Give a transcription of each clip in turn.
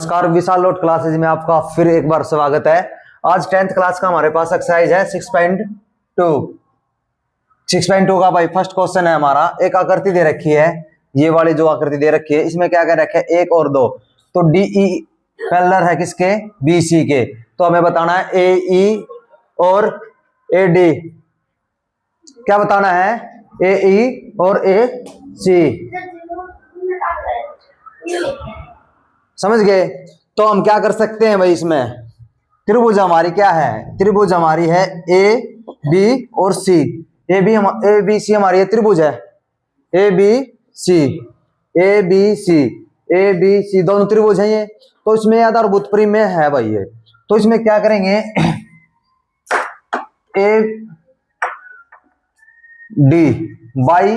नमस्कार, विशाल लोट क्लासेज में आपका फिर एक बार स्वागत है। आज 10th क्लास का हमारे पास एक्सरसाइज है 6.2। 6.2 का भाई फर्स्ट क्वेश्चन है हमारा। एक आकृति दे रखी है, ये वाली जो आकृति दे रखी है इसमें क्या क्या रखा है, 1 और 2। तो DE पैरेलल है किसके, BC के। तो हमें बताना है AE और AD। क्या बताना है, AE और AC। समझ गए। तो हम क्या कर सकते हैं भाई, इसमें त्रिभुज हमारी क्या है, त्रिभुज हमारी है AB और C। ABC हमारी है त्रिभुज है ABC दोनों त्रिभुज हैं ये। तो इसमें आधारभूत परिमेय है भाई ये। तो इसमें क्या करेंगे, AD बाई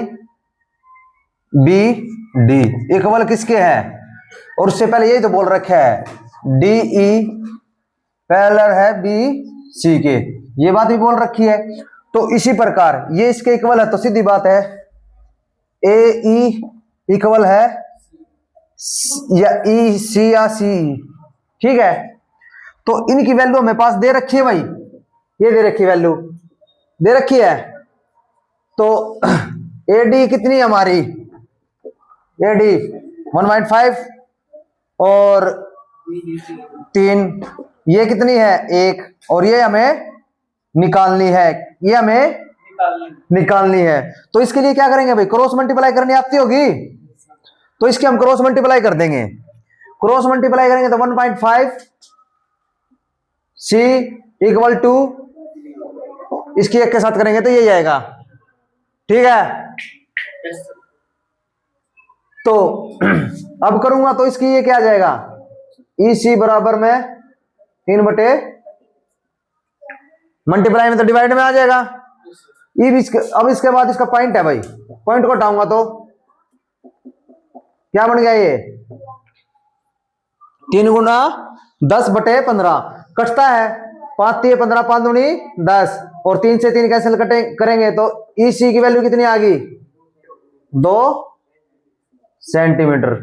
BD इक्वल किसके है। और उससे पहले यही तो बोल रखा है DE पैरेलल है BC के, ये बात भी बोल रखी है। तो इसी प्रकार ये इसके इक्वल है, तो सीधी बात है AE इक्वल है या EC या CE। ठीक है। तो इनकी वैल्यू हमें पास दे रखी है भाई, ये दे रखी वैल्यू दे रखी है। तो AD कितनी है हमारी, AD 1.5 और 3, ये कितनी है 1, और ये हमें निकालनी है, ये हमें निकालनी है। तो इसके लिए क्या करेंगे भाई, क्रॉस मल्टीप्लाई करनी आती होगी, तो इसके हम क्रॉस मल्टीप्लाई कर देंगे। क्रॉस मल्टीप्लाई करेंगे तो 1.5 C इक्वल टू इसकी एक के साथ करेंगे तो ये आएगा। ठीक है। तो अब करूंगा तो इसकी ये क्या आ जाएगा, EC बराबर में 3 बटे मल्टीप्लाई में तो डिवाइड में आ जाएगा। अब इसके बाद इसका पॉइंट है भाई, पॉइंट को हटाऊंगा तो क्या बन गया, ये 3 गुना 10 बटे 15 कटता है, 5 3 15 5 दूनी 10 और 3 से 3 कैंसिल करेंगे तो EC की वैल्यू कितनी आ गई, 2 सेंटीमीटर।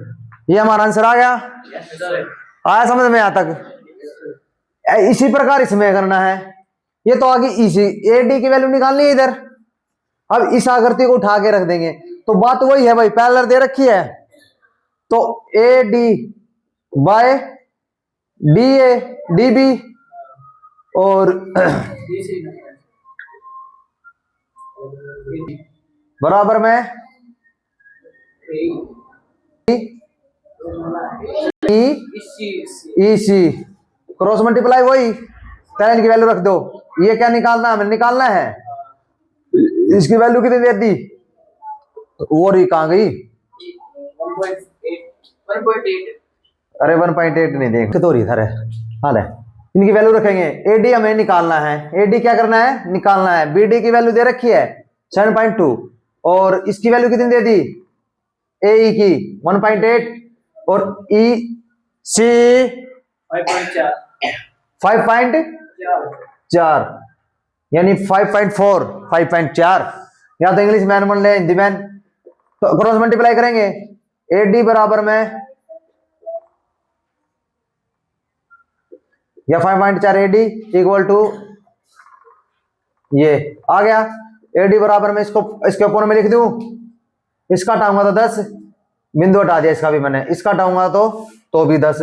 ये हमारा आंसर आ गया। आया समझ में, यहां तक। इसी प्रकार इसमें करना है। ये तो आगे EC AD की वैल्यू निकालनी है इधर। अब इस आकृति को उठा के रख देंगे। तो बात वही है भाई, पैरेलल दे रखी है तो AD बाय DA DB और बराबर में EC क्रॉस मल्टीप्लाई वही tan की वैल्यू रख दो। ये क्या निकालना है, हमें निकालना है इसकी वैल्यू कितनी दे दी, और ये कहां गई 1.8। अरे 1.8 नहीं देख तो रही था हाल है। इनकी वैल्यू रखेंगे। AD हमें निकालना है, AD क्या करना है, निकालना है। BD की वैल्यू दे रखी है 7.2 और इसकी वैल्यू कितनी दे दी, AE की 1.8 और EC 5.4 यानी 5.4 5.4, या तो इंग्लिश मैन बन ले हिंदी मैन। तो क्रॉस मल्टीप्लाई करेंगे AD बराबर में या 5.4 AD इक्वल टू ये आ गया। AD बराबर में इसको इसके ऊपर में लिख दूं, इसका हटाऊंगा तो 10, बिंदु हटा दिया इसका भी मैंने, इसका हटाऊंगा तो भी 10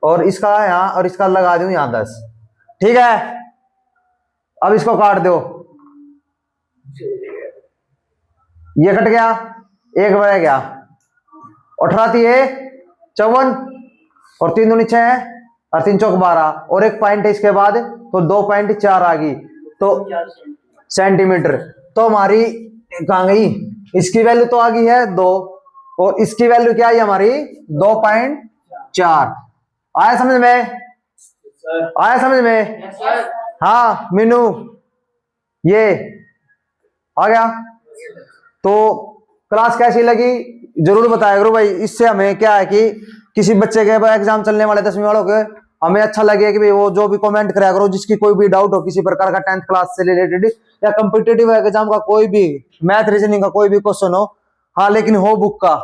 और इसका यहां और इसका लगा दूं यहां 10। ठीक है। अब इसको काट दो, ये कट गया, एक रह गया, 18 54 और 3 दूनी 6 और 3 चौक 12 और एक पॉइंट है इसके बाद तो 2.4 आ गई तो सेंटीमीटर। तो हमारी कहां गई, इसकी वैल्यू तो आ गई है 2 और इसकी वैल्यू क्या आई हमारी 2.4। आया समझ में, आया समझ में। हाँ मीनू ये आ गया। तो क्लास कैसी लगी जरूर बताया करो भाई। इससे हमें क्या है कि किसी बच्चे के एग्जाम चलने वाले 10वीं वालों के हमें अच्छा लगे कि भाई वो जो भी कमेंट कराया करो, जिसकी कोई भी डाउट हो किसी प्रकार का 10th क्लास से रिलेटेड या कॉम्पिटिटिव एग्जाम का कोई भी मैथ रीजनिंग का कोई भी क्वेश्चन हो, हाँ लेकिन हो बुक का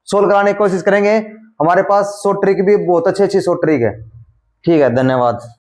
सोल्व कराने की कोशिश करेंगे। हमारे पास शॉर्ट ट्रिक भी बहुत अच्छी अच्छी शॉर्ट ट्रिक है। ठीक है, धन्यवाद।